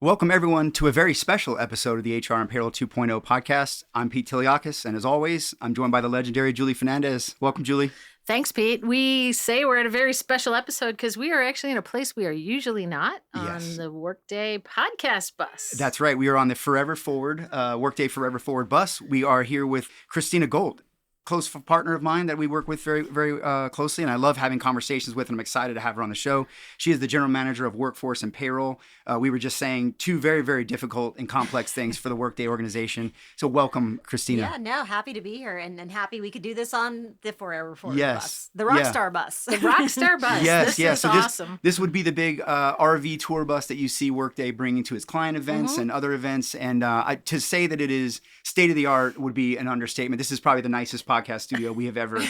Welcome, everyone, to a very special episode of the HR and Payroll 2.0 podcast. I'm Pete Tiliakis, and as always, I'm joined by the legendary Julie Fernandez. Welcome, Julie. Thanks, Pete. We say we're at a very special episode because we are actually in a place we are usually not, on the Workday podcast bus. That's right. We are on the Forever Forward, Workday Forever Forward bus. We are here with Cristina Goldt, close partner of mine that we work with very, very closely, and I love having conversations with, and I'm excited to have her on the show. She is the general manager of Workforce and Payroll. We were just saying two very, very difficult and complex things for the Workday organization. So welcome, Cristina. Yeah, no, happy to be here, and happy we could do this on the Forever Forward bus, the Rockstar bus. The Rockstar bus. Yes, this yes. is So awesome. This would be the big RV tour bus that you see Workday bringing to its client events and other events. And to say that it is state of the art would be an understatement. This is probably the nicest podcast studio we have ever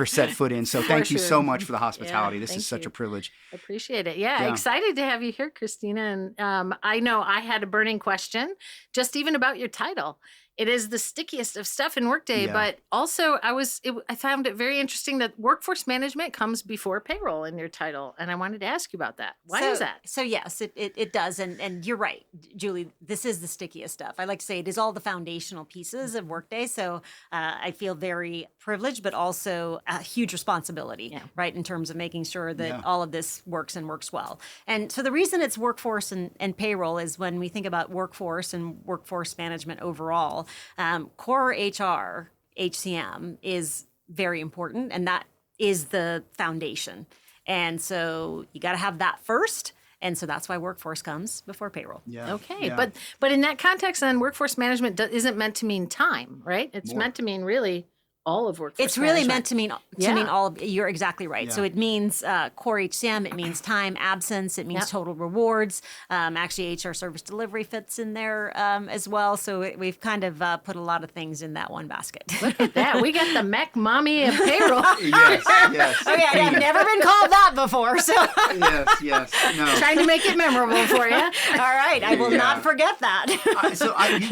set foot in. So thank you so much for the hospitality. This is such a privilege. Appreciate it. Yeah, excited to have you here, Cristina. And I know I had a burning question, just even about your title. It is the stickiest of stuff in Workday, but also I found it very interesting that workforce management comes before payroll in your title, and I wanted to ask you about that. Why is that? So yes, it does, and you're right, Julie. This is the stickiest stuff. I like to say it is all the foundational pieces of Workday. So I feel very privileged, but also a huge responsibility, right, in terms of making sure that all of this works and works well. And so the reason it's workforce and payroll is when we think about workforce and workforce management overall. Core HR, HCM is very important, and that is the foundation. And so you got to have that first. And so that's why workforce comes before payroll. Yeah. Okay. Yeah. But in that context, then workforce management isn't meant to mean time, right? It's meant to mean really all of workforce It's really meant to mean all of, you're exactly right. Yeah. So it means core HCM, it means time, absence, it means total rewards. Actually, HR service delivery fits in there as well. So we've kind of put a lot of things in that one basket. Look at that. We got the Mech Mommy of payroll. Yes. Okay, I've never been called that before. So Yes. No. Trying to make it memorable for you. All right, I will not forget that.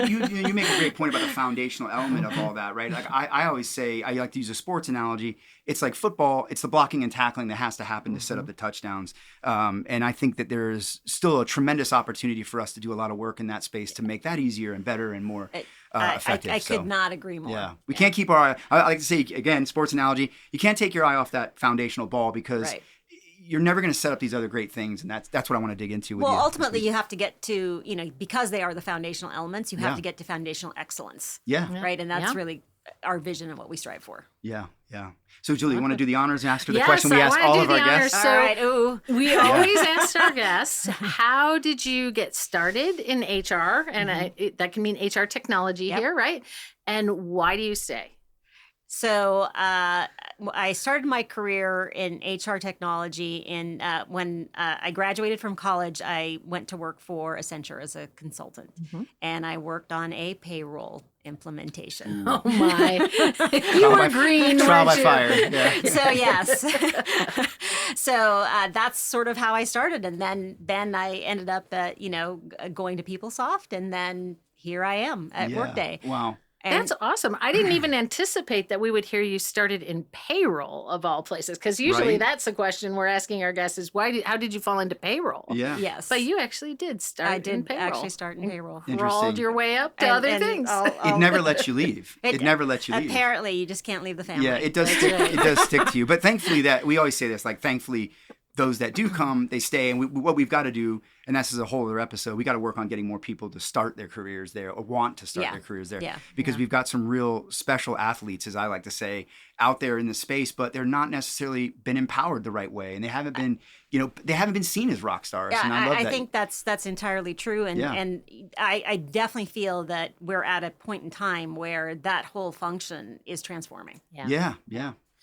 You make a great point about the foundational element of all that, right? Like I always say, I like to use a sports analogy. It's like football. It's the blocking and tackling that has to happen to set up the touchdowns. And I think that there's still a tremendous opportunity for us to do a lot of work in that space to make that easier and better and more effective. I could not agree more. Yeah, we can't keep our eye. I like to say, again, sports analogy, you can't take your eye off that foundational ball because you're never going to set up these other great things. And that's what I want to dig into with you. Well, ultimately, you have to get to, because they are the foundational elements, you have to get to foundational excellence. Yeah. Right? And that's really our vision of what we strive for. Yeah. So, Julie, you want to do the honors and ask her the question we ask all of our guests? So all right. Ooh. We always ask our guests, how did you get started in HR? And that can mean HR technology here, right? And why do you stay? So I started my career in HR technology when I graduated from college. I went to work for Accenture as a consultant, and I worked on a payroll implementation. Oh my! You were green, trial by weren't you? fire. Yeah. So yes, so that's sort of how I started, and then I ended up going to PeopleSoft, and then here I am at Workday. Wow. That's awesome. I didn't even anticipate that we would hear you started in payroll of all places, because usually that's the question we're asking our guests is how did you fall into payroll? Yeah. Yes. But you actually did start in payroll. Actually start in payroll. Crawled your way up to other things. It never lets you leave. It never lets you leave. Apparently, you just can't leave the family. Yeah, it does stick. It does stick to you. But thankfully, that we always say this, like thankfully, those that do come, they stay. And what we've got to do, and this is a whole other episode, we got to work on getting more people to start their careers there or want to start their careers there. Because we've got some real special athletes, as I like to say, out there in the space, but they're not necessarily been empowered the right way. And they haven't been, they haven't been seen as rock stars. Yeah, and I love that. I think that's entirely true. And I definitely feel that we're at a point in time where that whole function is transforming. Yeah.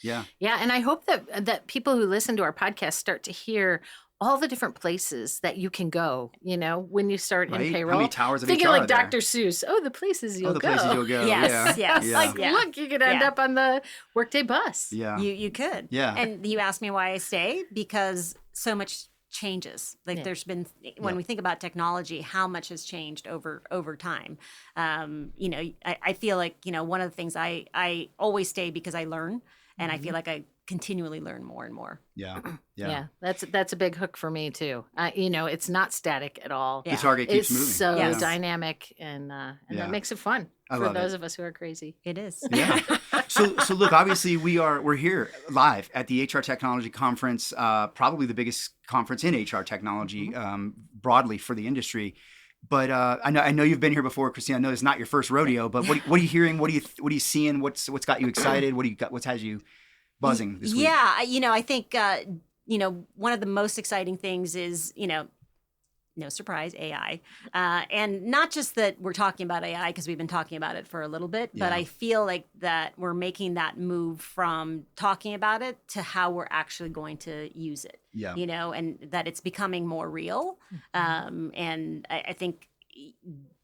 Yeah, and I hope that people who listen to our podcast start to hear all the different places that you can go, when you start in payroll. How many towers of Thinking HR like are there? Dr. Seuss. Oh, the places you'll go. Places you'll go. Yes. Look, you could end up on the Workday bus. Yeah. You could. Yeah. And you asked me why I stay, because so much changes. Like there's been, when we think about technology, how much has changed over time. I feel like, one of the things I always stay because I learn. And I feel like I continually learn more and more. Yeah. Yeah, that's a big hook for me too. It's not static at all. The target keeps It's moving. so dynamic, and that makes it fun for those of us who are crazy. It is. Yeah. So look, obviously we're here live at the HR Technology Conference, probably the biggest conference in HR technology broadly for the industry. But I know you've been here before, Cristina. I know it's not your first rodeo, but what are you hearing? What are you seeing? What's got you excited? What's has you buzzing this week? Yeah, I think one of the most exciting things is no surprise, AI. And not just that we're talking about AI because we've been talking about it for a little bit, but I feel like that we're making that move from talking about it to how we're actually going to use it. Yeah. And that it's becoming more real. And I think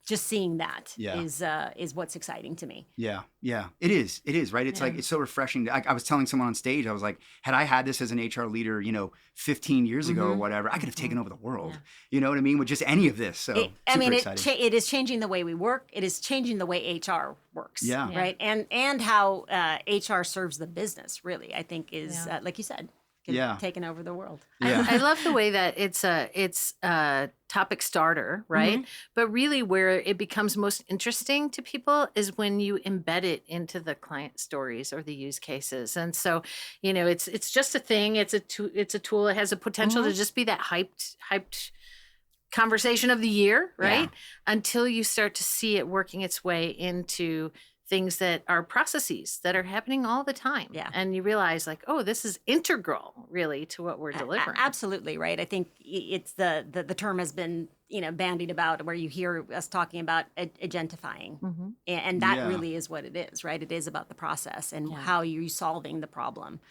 just seeing that is what's exciting to me. Yeah. It is, right? It's like, it's so refreshing. I was telling someone on stage, I was like, had I had this as an HR leader, 15 years ago or whatever, I could have taken over the world. Yeah. You know what I mean? With just any of this. So it is changing the way we work. It is changing the way HR works. Yeah. Right. And how HR serves the business, really, I think is, like you said, taking over the world. Yeah. I love the way that it's a topic starter, right? But really where it becomes most interesting to people is when you embed it into the client stories or the use cases. And so, it's just a thing. It's a tool. It has a potential to just be that hyped conversation of the year, right? Until you start to see it working its way into things that are processes that are happening all the time. Yeah. And you realize like, oh, this is integral really to what we're delivering. Absolutely. Right. I think it's the term has been, bandied about where you hear us talking about agentifying. And that really is what it is, right? It is about the process and how you're solving the problem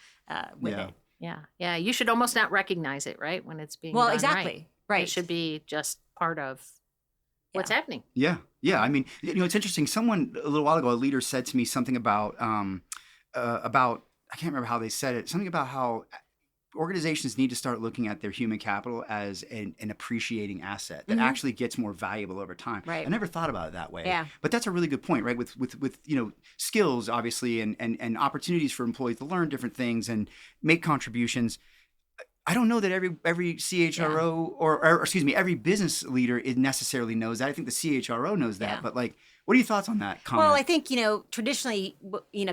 with it. Yeah. You should almost not recognize it, right? When it's being done exactly. Right. It should be just part of what's happening. Yeah. I mean, it's interesting. Someone a little while ago, a leader said to me something about I can't remember how they said it. Something about how organizations need to start looking at their human capital as an appreciating asset that actually gets more valuable over time. Right. I never thought about it that way. Yeah. But that's a really good point, right? With skills, obviously, and opportunities for employees to learn different things and make contributions. I don't know that every CHRO or excuse me, every business leader necessarily knows that. I think the CHRO knows that, but like, what are your thoughts on that comment? Well, I think, traditionally,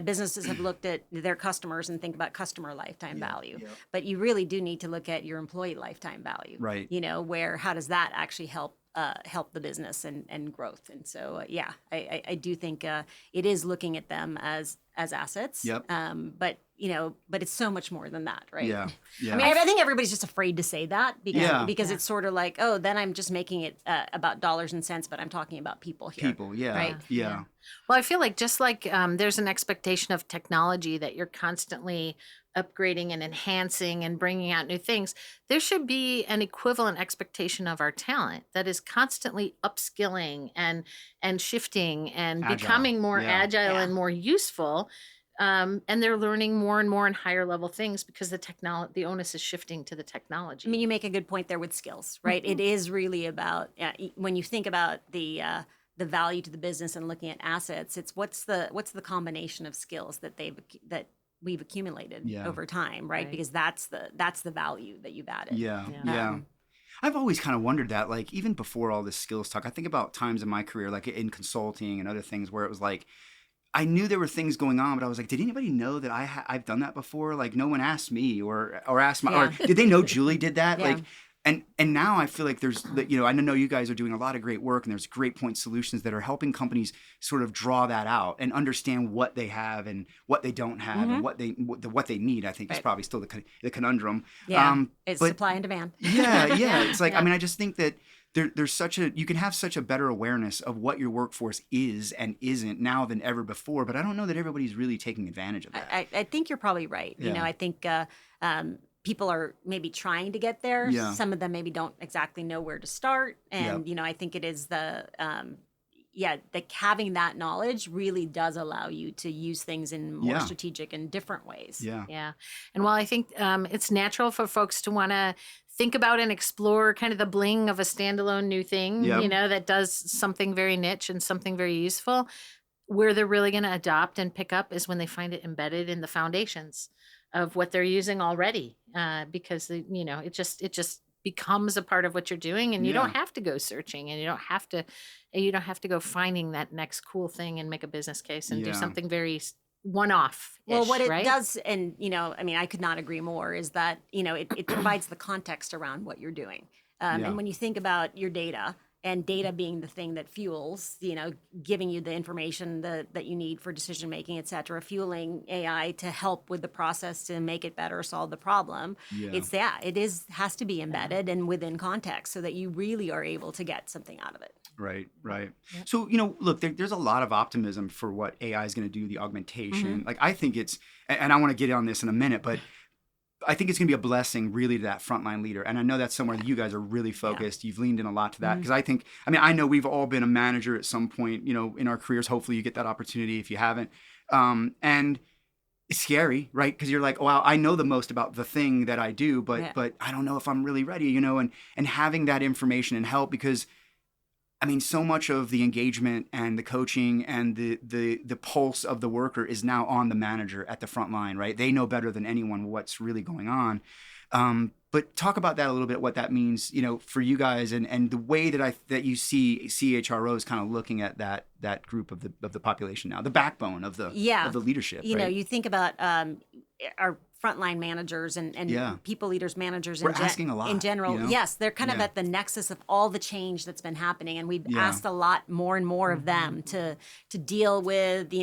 businesses have looked at their customers and think about customer lifetime value, but you really do need to look at your employee lifetime value, right? How does that actually help the business and growth? And so, I do think it is looking at them as assets. Yep. But it's so much more than that, right? Yeah. I mean, I think everybody's just afraid to say that because it's sort of like, oh, then I'm just making it about dollars and cents, but I'm talking about people here. People, right? Yeah. Well, I feel like just like there's an expectation of technology that you're constantly upgrading and enhancing and bringing out new things, there should be an equivalent expectation of our talent that is constantly upskilling and shifting and becoming more agile and more useful. And they're learning more and more and higher level things because the onus is shifting to the technology. I mean, you make a good point there with skills, right? It is really about when you think about the value to the business and looking at assets. It's what's the combination of skills that we've accumulated over time, right? Because that's the value that you've added. Yeah. I've always kind of wondered that, like, even before all this skills talk, I think about times in my career, like in consulting and other things where it was like, I knew there were things going on, but I was like, did anybody know that I've done that before? Like, no one asked me or asked or did they know Julie did that? Like, and now I feel like there's, I know you guys are doing a lot of great work and there's great point solutions that are helping companies sort of draw that out and understand what they have and what they don't have and what they need. I think is probably still the conundrum. Yeah, it's supply and demand. Yeah. It's like, I mean, I just think that you can have such a better awareness of what your workforce is and isn't now than ever before, but I don't know that everybody's really taking advantage of that. I think you're probably right. I think people are maybe trying to get there. Yeah. Some of them maybe don't exactly know where to start. And, I think it is having that knowledge really does allow you to use things in more strategic and different ways. Yeah. And while I think it's natural for folks to want to think about and explore kind of the bling of a standalone new thing, that does something very niche and something very useful, where they're really going to adopt and pick up is when they find it embedded in the foundations what they're using already, because it just becomes a part of what you're doing, and you don't have to go searching, and you don't have to go finding that next cool thing and make a business case and do something very one-off. Well, what it right? does, and I mean, I could not agree more, is that it provides the context around what you're doing. And when you think about your data, and data being the thing that fuels, giving you the information that you need for decision making, et cetera, fueling AI to help with the process to make it better, solve the problem. It has to be embedded and within context so that you really are able to get something out of it. Right. So, look, there's a lot of optimism for what AI is going to do, the augmentation. Like, I think and I want to get on this in a minute, but I think it's going to be a blessing really to that frontline leader. And I know that's somewhere that you guys are really focused. You've leaned in a lot to that because I know we've all been a manager at some point, in our careers. Hopefully you get that opportunity if you haven't. And it's scary, right? Because you're like, wow, I know the most about the thing that I do, but I don't know if I'm really ready, and having that information and help, because so much of the engagement and the coaching and the pulse of the worker is now on the manager at the front line, right? They know better than anyone what's really going on. But talk about that a little bit, what that means, for you guys, and the way that you see CHROs kind of looking at that group of the population now, the backbone of the leadership. Right? You think about our frontline managers and people leaders, managers asking a lot, in general. Yes, they're kind of at the nexus of all the change that's been happening, and we've asked a lot more and more of them to deal with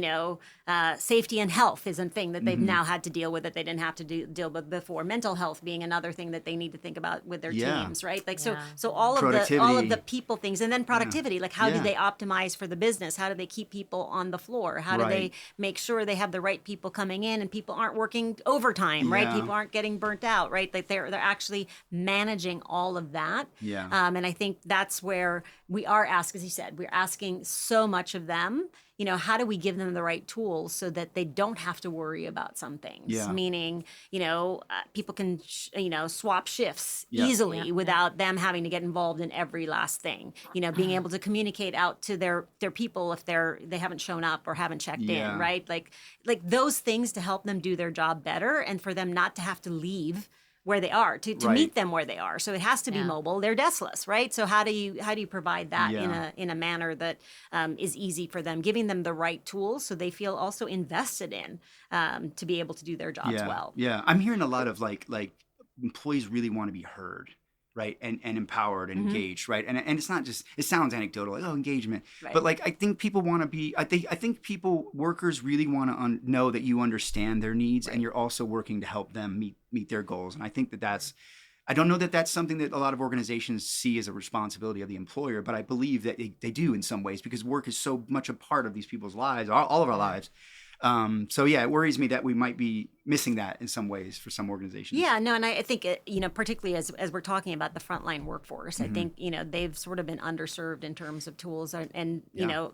safety and health is a thing that they've now had to deal with that they didn't have to deal with before. Mental health being another thing that they need to think about with their teams, right? Like so all of the people things, and then productivity, like how do they optimize for the business? How do they keep people on the floor? How do they make sure they have the right people coming in and people aren't working overtime? Right? People aren't getting burnt out, right? Like they're actually managing all of that. And I think that's where we are asking, as you said, we're asking so much of them. How do we give them the right tools so that they don't have to worry about some things? Meaning, people can, swap shifts easily without them having to get involved in every last thing. Being able to communicate out to their people if they haven't shown up or haven't checked in, right? Like those things to help them do their job better and for them not to have to leave where they are to meet them where they are. So it has to be mobile. They're deskless, right? So how do you provide that in a manner that is easy for them, giving them the right tools so they feel also invested in to be able to do their jobs well. Yeah, I'm hearing a lot of like employees really want to be heard, right, and empowered and engaged, right, and it's not just, it sounds anecdotal, like engagement, but like I think people want to be, I think workers really want to know that you understand their needs and you're also working to help them meet their goals, and I think I don't know that that's something that a lot of organizations see as a responsibility of the employer, but I believe that they do in some ways because work is so much a part of these people's lives, all of our lives. It worries me that we might be missing that in some ways for some organizations. Yeah, no, and I think, particularly as we're talking about the frontline workforce, I think, they've sort of been underserved in terms of tools and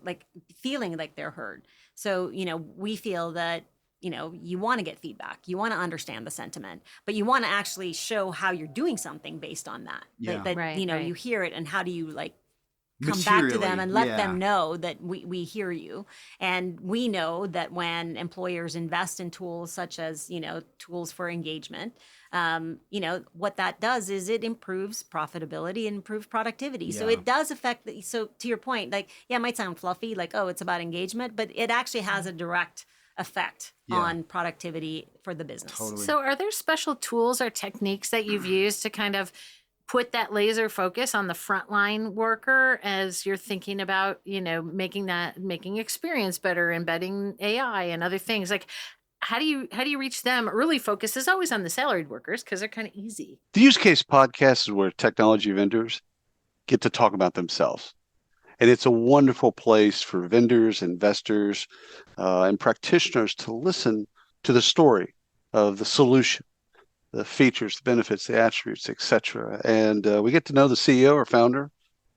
like feeling like they're heard. So, we feel that, you want to get feedback, you want to understand the sentiment, but you want to actually show how you're doing something based on that. You hear it, and how do you come back to them and let them know that we hear you. And we know that when employers invest in tools such as, tools for engagement, what that does is it improves profitability and improves productivity. So it does affect, so to your point, it might sound fluffy, like, oh, it's about engagement, but it actually has a direct effect on productivity for the business. Totally. So are there special tools or techniques that you've used to kind of put that laser focus on the frontline worker as you're thinking about, making experience better, embedding AI and other things? Like, how do you reach them? Early focus is always on the salaried workers because they're kind of easy. The Use Case Podcast is where technology vendors get to talk about themselves. And it's a wonderful place for vendors, investors, and practitioners to listen to the story of the solution, the features, the benefits, the attributes, etc. And we get to know the CEO or founder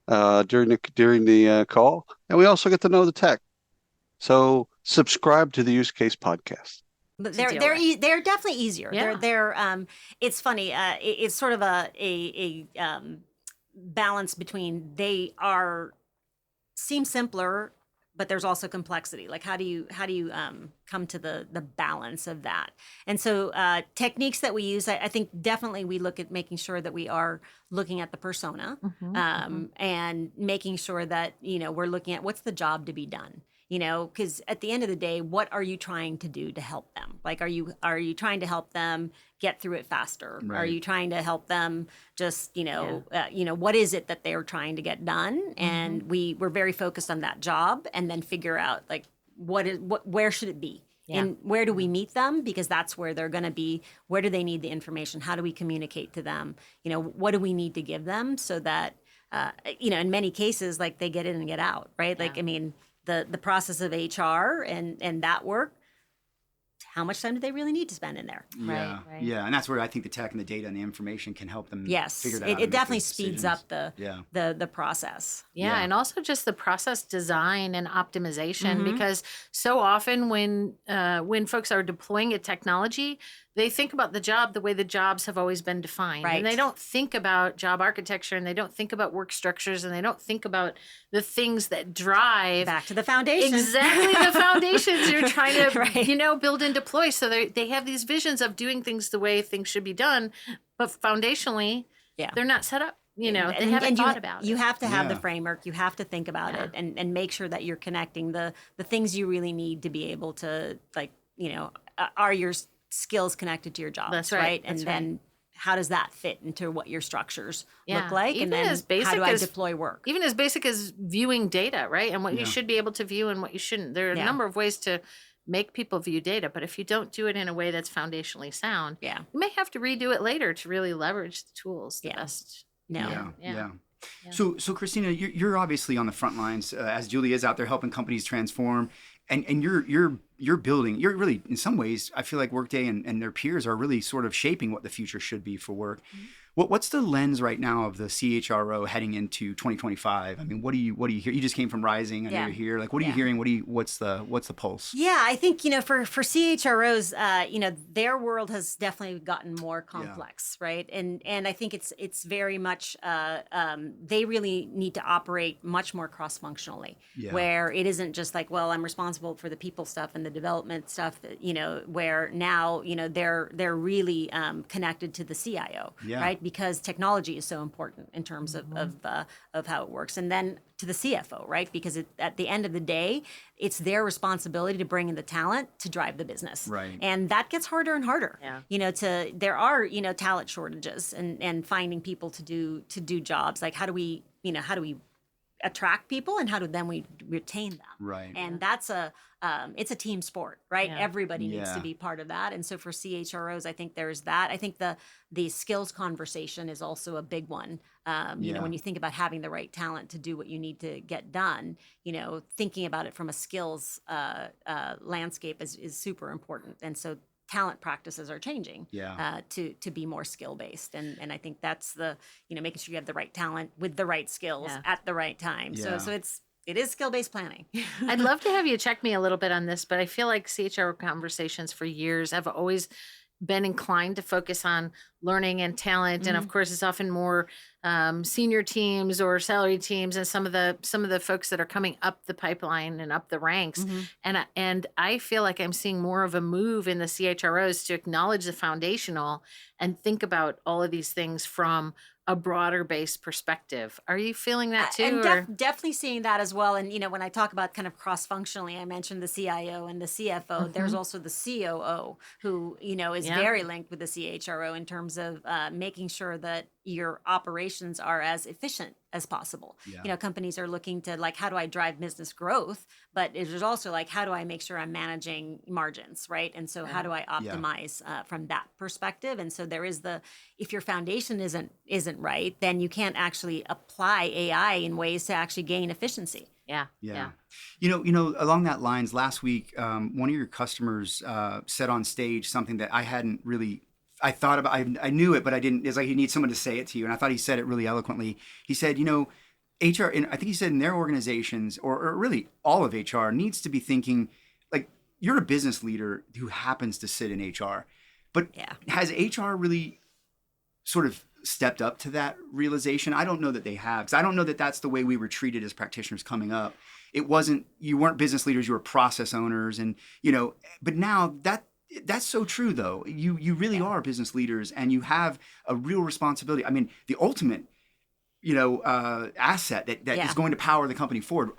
during the call, and we also get to know the tech. So subscribe to the Use Case Podcast. But they're definitely easier. Yeah. They're it's funny. It's sort of a balance between seem simpler, but there's also complexity. Like how do you come to the balance of that? And so techniques that we use, I think definitely we look at making sure that we are looking at the persona and making sure that, we're looking at what's the job to be done. Because at the end of the day, what are you trying to do to help them? Like, are you trying to help them get through it faster? Right. Are you trying to help them just, what is it that they're trying to get done? And we're very focused on that job, and then figure out like where should it be? Yeah. And where do we meet them? Because that's where they're going to be. Where do they need the information? How do we communicate to them? What do we need to give them so that, in many cases, like they get in and get out, right? Like, I mean, the process of HR and that work, how much time do they really need to spend in there? Yeah, Right. yeah, and that's where I think the tech and the data and the information can help them. Yes, figure that out. it definitely speeds up the process. Yeah, and also just the process design and optimization, because so often when folks are deploying a technology, they think about the job the way the jobs have always been defined. Right. And they don't think about job architecture, and they don't think about work structures, and they don't think about the things that drive. Back to the foundation. Exactly, the foundations you're trying to, Right. build and deploy. So they have these visions of doing things the way things should be done, but foundationally, they're not set up. They haven't thought about it. You have to have the Yeah. framework. You have to think about it and make sure that you're connecting the things you really need to be able to, like, are your skills connected to your jobs, That's right. And That's then how does that fit into what your structures Yeah. look like? Even and then as basic how do I as- deploy work? Even as basic as viewing data, right? And what Yeah. you should be able to view and what you shouldn't. There are a Yeah. number of ways to make people view data, but if you don't do it in a way that's foundationally sound, Yeah. you may have to redo it later to really leverage the tools the Yeah. best. No. Yeah. Yeah. So Cristina, you're obviously on the front lines as Julie is out there helping companies transform, and you're building. You're really, in some ways, I feel like Workday and their peers are really sort of shaping what the future should be for work. What's the lens right now of the CHRO heading into 2025? I mean, what do you hear? You just came from Rising. I know Yeah. you're here. Like, what are you hearing? What's the pulse? Yeah, I think, for CHROs, their world has definitely gotten more complex, right? And I think it's very much they really need to operate much more cross-functionally, where it isn't just like, well, I'm responsible for the people stuff and the development stuff, where now, they're really connected to the CIO, right? Because technology is so important in terms of how it works. And then to the CFO, right? Because at the end of the day, it's their responsibility to bring in the talent to drive the business. Right. And that gets harder and harder. Yeah. There are, talent shortages and finding people to do jobs. Like how do we attract people and how do then we retain them? Right. And that's it's a team sport, right? Yeah. Everybody needs to Yeah. be part of that. And so for CHROs, I think there's that. I think the skills conversation is also a big one. When you think about having the right talent to do what you need to get done, thinking about it from a skills landscape is super important. And so talent practices are changing to be more skill based, and I think that's making sure you have the right talent with the right skills at the right time. Yeah. So it is skill based planning. I'd love to have you check me a little bit on this, but I feel like CHR conversations for years have always been inclined to focus on learning and talent, and of course, it's often more senior teams or salary teams, and some of the folks that are coming up the pipeline and up the ranks. And I feel like I'm seeing more of a move in the CHROs to acknowledge the foundational and think about all of these things from a broader based perspective. Are you feeling that too? And definitely seeing that as well. And, when I talk about kind of cross-functionally, I mentioned the CIO and the CFO. There's also the COO who, is very linked with the CHRO in terms of making sure that your operations are as efficient as possible. Companies are looking to like, how do I drive business growth? But there's also like, how do I make sure I'm managing margins, right? And so how do I optimize from that perspective? And so there is if your foundation isn't right, then you can't actually apply AI in ways to actually gain efficiency. Yeah. Along that lines, last week, one of your customers said on stage something that I hadn't really. I thought about. I knew it, but I didn't. It's like you need someone to say it to you, and I thought he said it really eloquently. He said, HR. And I think he said in their organizations, or really all of HR, needs to be thinking like you're a business leader who happens to sit in HR, but has HR really sort of stepped up to that realization? I don't know that they have, because I don't know that that's the way we were treated as practitioners coming up. it wasn't, you weren't business leaders, you were process owners. And, but now that's so true though. You really are business leaders and you have a real responsibility. I mean, the ultimate, asset that is going to power the company forward.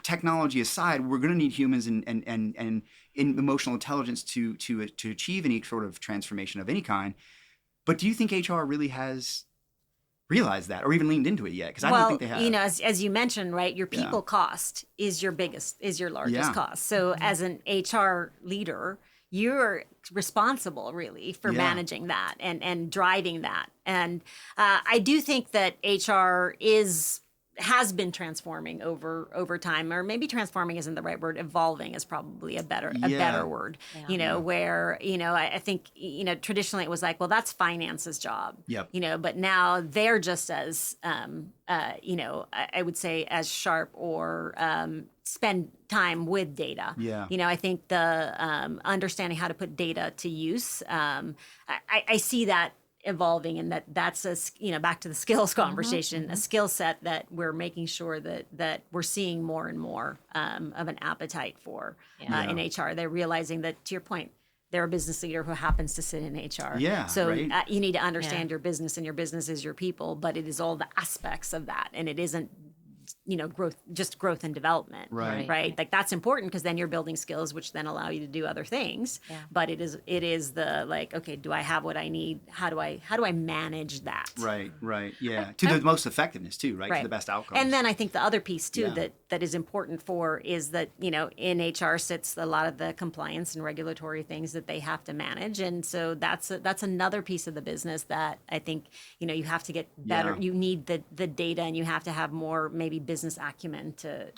Technology aside, we're going to need humans and emotional intelligence to achieve any sort of transformation of any kind. But do you think HR really has realized that or even leaned into it yet? Because I don't think they have. As you mentioned, right, your people cost is your largest cost. So as an HR leader, you're responsible really for managing that and driving that. And I do think that HR has been transforming over time, or maybe transforming isn't the right word. Evolving is probably a better word. Where I think traditionally it was like, well, that's finance's job. Yep. But now they're just as I would say as sharp or spend time with data. Yeah. I think the understanding how to put data to use. I see that evolving, and that's back to the skills conversation, a skill set that we're making sure that we're seeing more and more of an appetite for in HR. They're realizing that, to your point, they're a business leader who happens to sit in HR. Yeah. So right. You need to understand your business, and your business is your people, but it is all the aspects of that, and it isn't growth and development. Right. Like that's important because then you're building skills, which then allow you to do other things. Yeah. But it is the like, okay, do I have what I need? How do I manage that? Right. Yeah. To the most effectiveness too, right? To the best outcomes. And then I think the other piece too that is important is that, in HR sits a lot of the compliance and regulatory things that they have to manage. And so that's another piece of the business that I think, you have to get better. You need the data, and you have to have more maybe business acumen to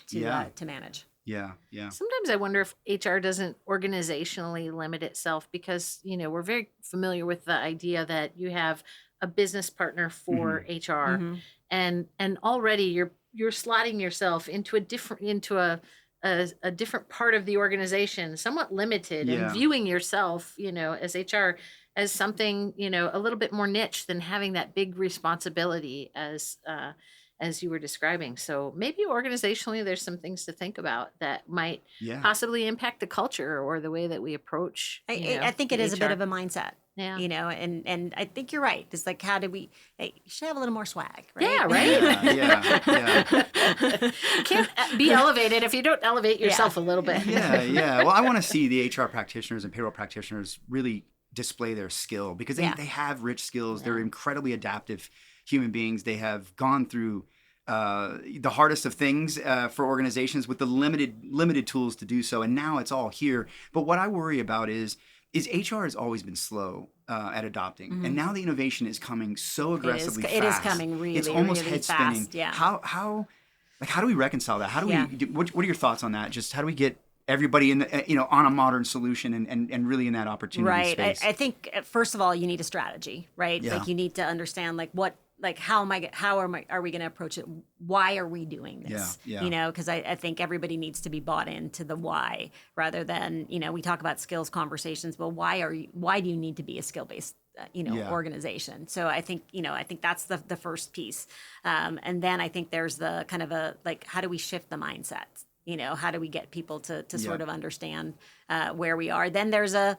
manage. Yeah. Sometimes I wonder if HR doesn't organizationally limit itself because, we're very familiar with the idea that you have a business partner for HR and already you're slotting yourself into a different part of the organization, somewhat limited, and viewing yourself, as HR as something, a little bit more niche than having that big responsibility as you were describing. So maybe organizationally, there's some things to think about that might possibly impact the culture or the way that we approach. I think it is HR. a bit of a mindset. Yeah. And I think you're right. It's like, how do we? You should have a little more swag, right? Yeah, right. Yeah. You can't be elevated if you don't elevate yourself a little bit. Yeah. Well, I want to see the HR practitioners and payroll practitioners really display their skill because they have rich skills. They're incredibly adaptive human beings. They have gone through the hardest of things for organizations with the limited tools to do so, and now it's all here. But what I worry about is HR has always been slow at adopting, and now the innovation is coming so aggressively fast. It is coming really, it's almost really head spinning. fast. Yeah. How do we reconcile that? How do we? What are your thoughts on that? Just how do we get everybody in the, on a modern solution and really in that opportunity space? I think first of all, you need a strategy, right? Yeah. Like you need to understand how are we going to approach it? Why are we doing this? Yeah. Because I think everybody needs to be bought into the why rather than, we talk about skills conversations. Well, why do you need to be a skill-based organization? So I think that's the first piece. And then I think there's the kind of how do we shift the mindset? How do we get people to sort of understand where we are? Then there's an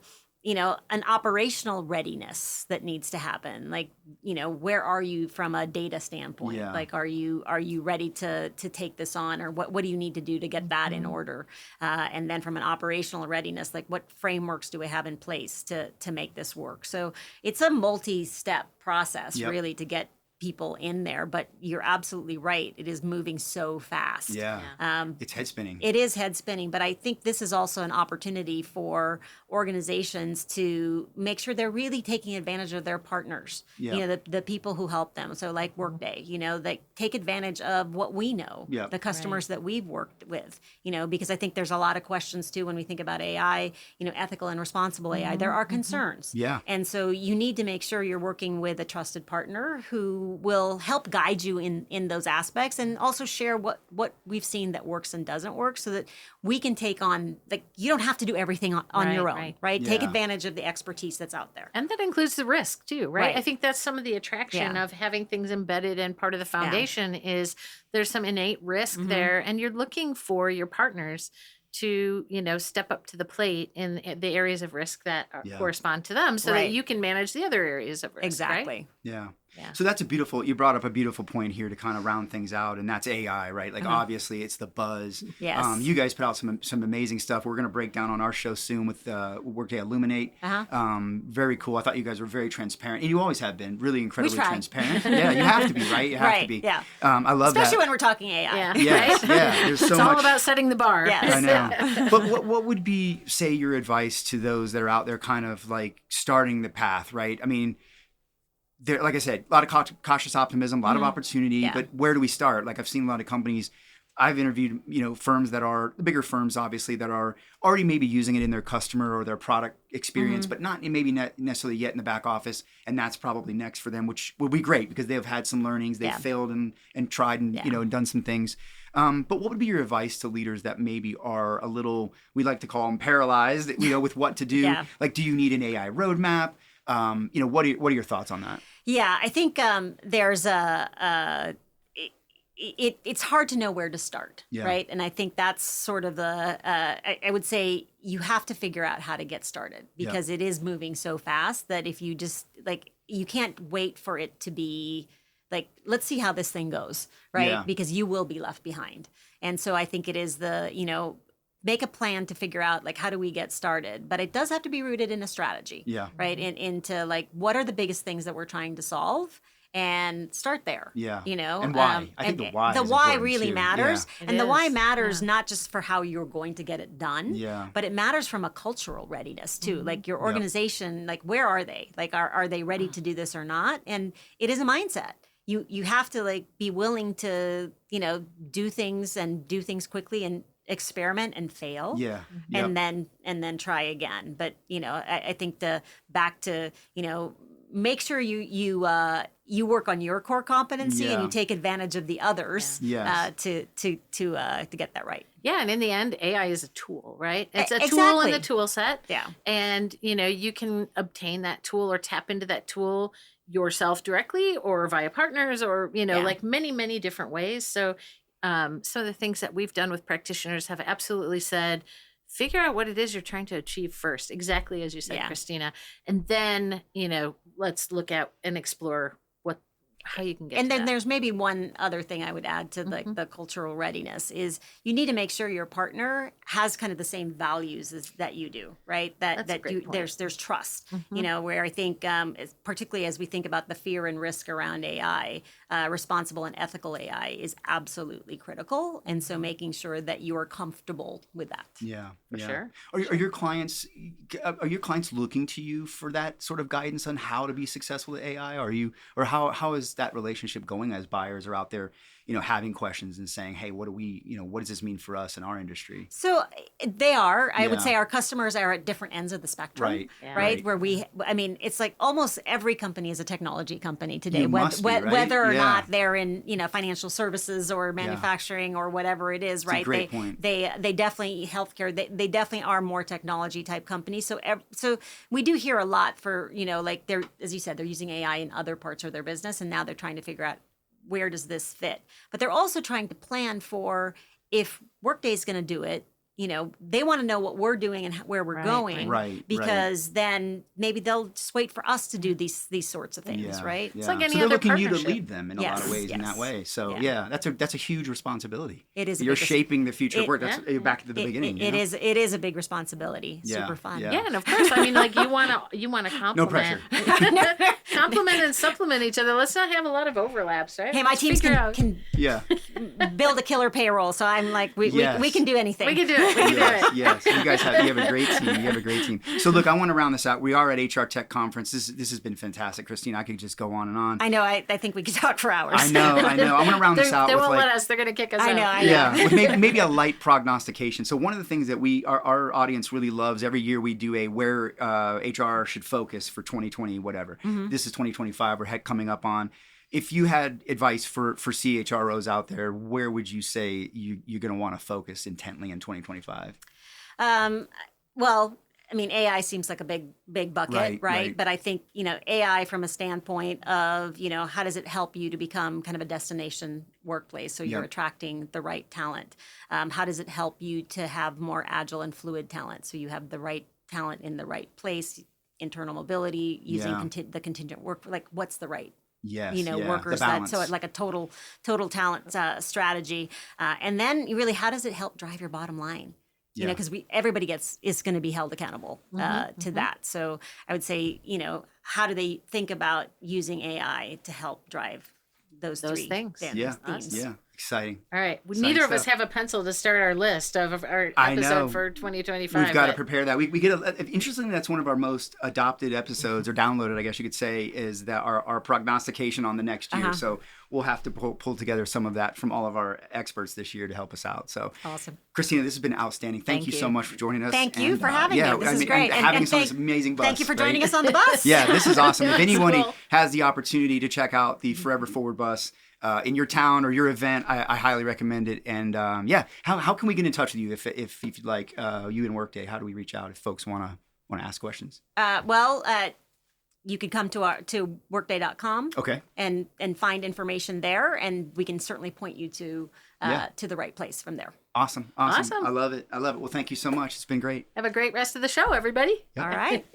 operational readiness that needs to happen. Like, where are you from a data standpoint? Yeah. Like, are you ready to take this on, or what do you need to do to get that in order? And then from an operational readiness, like what frameworks do we have in place to make this work? So it's a multi-step process really to get people in there, but you're absolutely right. It is moving so fast. Yeah. It's head spinning. It is head spinning, but I think this is also an opportunity for organizations to make sure they're really taking advantage of their partners, the people who help them. So like Workday, they take advantage of what we know, the customers that we've worked with, because I think there's a lot of questions too when we think about AI, ethical and responsible AI. There are concerns. Yeah. And so you need to make sure you're working with a trusted partner who who will help guide you in those aspects, and also share what we've seen that works and doesn't work, so that we can take on, like, you don't have to do everything on your own, right? Take Yeah. advantage of the expertise that's out there. And that includes the risk too, right? Right. I think that's some of the attraction Yeah. of having things embedded in part of the foundation is there's some innate risk there, and you're looking for your partners to, step up to the plate in the areas of risk that correspond to them, so that Right. you can manage the other areas of risk. Exactly. Right? Yeah. Yeah. So that's you brought up a beautiful point here to kind of round things out, and that's AI, right? Like obviously it's the buzz. Yes. You guys put out some amazing stuff. We're going to break down on our show soon with Workday Illuminate. Very cool. I thought you guys were very transparent, and you always have been really incredibly try. transparent. Yeah, you have to be, right? You have to Right, be. yeah. I love Especially that. when we're talking AI. Yeah. Yes, Right? yeah. There's so It's much. all about setting the bar. Yes. I know. But what would be, say, your advice to those that are out there kind of like starting the path, right? I mean, there, like I said, a lot of cautious optimism, a lot of opportunity, Yeah. but where do we start? Like I've seen a lot of companies, I've interviewed, firms that are the bigger firms, obviously, that are already maybe using it in their customer or their product experience, but not maybe necessarily yet in the back office. And that's probably next for them, which will be great because they've had some learnings, they've failed and tried and, and done some things. But what would be your advice to leaders that maybe are a little, we like to call them paralyzed, with what to do? Yeah. Like, do you need an AI roadmap? What are your thoughts on that? Yeah, I think there's it's hard to know where to start, right? And I think that's sort of the, I would say you have to figure out how to get started, because it is moving so fast that if you just, like, you can't wait for it to be like, let's see how this thing goes, right? Yeah. Because you will be left behind. And so I think it is make a plan to figure out, like, how do we get started? But it does have to be rooted in a strategy, right? Into like, what are the biggest things that we're trying to solve? And start there. Yeah. And why? I think the why The is why important really too. matters. Yeah. And the why is. matters not just for how you're going to get it done, Yeah. but it matters from a cultural readiness too. Like your organization, like, where are they? Like, are they ready to do this or not? And it is a mindset. You have to, like, be willing to, do things quickly and experiment and fail. Yeah. And then try again. But, I think back to, make sure you work on your core competency and you take advantage of the others to get that right. Yeah, and in the end, AI is a tool, right? It's a tool Exactly. in the tool set. Yeah. And, you can obtain that tool or tap into that tool yourself directly or via partners or, like many, many different ways. So some of the things that we've done with practitioners have absolutely said, figure out what it is you're trying to achieve first, exactly as you said, Cristina. And then, let's look at and explore how you can get and to then that. there's maybe one other thing I would add to the cultural readiness is you need to make sure your partner has kind of the same values that you do, right? That's a great point. There's trust, where I think particularly as we think about the fear and risk around AI, responsible and ethical AI is absolutely critical. And so making sure that you are comfortable with that. For sure. Are your clients looking to you for that sort of guidance on how to be successful at AI? How is that relationship going as buyers are out there, having questions and saying, hey, what does this mean for us in our industry? So they are, I would say our customers are at different ends of the spectrum, Right. Yeah. right? Where it's like almost every company is a technology company today, You must be, right? whether or Yeah. not they're in, financial services or manufacturing or whatever it is, right? a great point. They definitely healthcare. They definitely are more technology type companies. So we do hear a lot for, like they're, as you said, they're using AI in other parts of their business, and now they're trying to figure out where does this fit. But they're also trying to plan for if Workday's going to do it. They want to know what we're doing and where we're going, Right. Because then maybe they'll just wait for us to do these sorts of things, Yeah. right? Yeah. It's like any so they're other looking you to partnership. lead them in a lot of ways in that way. So that's a huge responsibility. It is. You're shaping the future of work. That's back to the beginning. It is a big responsibility. Yeah. Super fun. Yeah. Yeah, and of course, I mean, like you want to compliment, No pressure. compliment and supplement each other. Let's not have a lot of overlaps, right? Hey, my Let's teams figure out- can Yeah. build a killer payroll, so I'm like, we can do anything. We can do it. We can do it. Yes. You have a great team. You have a great team. So look, I want to round this out. We are at HR Tech Conference. This has been fantastic, Christina. I could just go on and on. I know. I think we could talk for hours. I know. I want to round this out They with won't like, let us. They're going to kick us I know, out. I know. yeah, with maybe a light prognostication. So one of the things that our audience really loves, every year we do a where HR should focus for 2020, whatever. This is 2025. We're coming up on. if you had advice for CHROs out there, where would you say you're going to want to focus intently in 2025? Well, I mean, AI seems like a big bucket, right? But I think, AI from a standpoint of, how does it help you to become kind of a destination workplace? So you're attracting the right talent. How does it help you to have more agile and fluid talent? So you have the right talent in the right place, internal mobility, using the contingent work, like what's the right workers, that so like a total talent strategy. And then really, how does it help drive your bottom line? Because everybody is going to be held accountable to that. So I would say, how do they think about using AI to help drive those things? Themes. Yeah. Exciting. All right. Neither of us have a pencil to start our list of our episode for 2025. We've got to prepare that. We get interestingly, that's one of our most adopted episodes, or downloaded, I guess you could say, is that our prognostication on the next year. So we'll have to pull together some of that from all of our experts this year to help us out. So awesome. Cristina, this has been outstanding. Thank you so much for joining us. Thank you for having me. This is great. And having us on this amazing bus. Thank you for joining us on the bus. Yeah, this is awesome. If anyone has the opportunity to check out the Forever Forward bus, in your town or your event, I highly recommend it. And how can we get in touch with you if you'd like, you and Workday? How do we reach out if folks want to ask questions? You could come to workday.com and find information there, and we can certainly point you to the right place from there. Awesome. I love it. Well, thank you so much. It's been great. Have a great rest of the show, everybody. Yep. All right.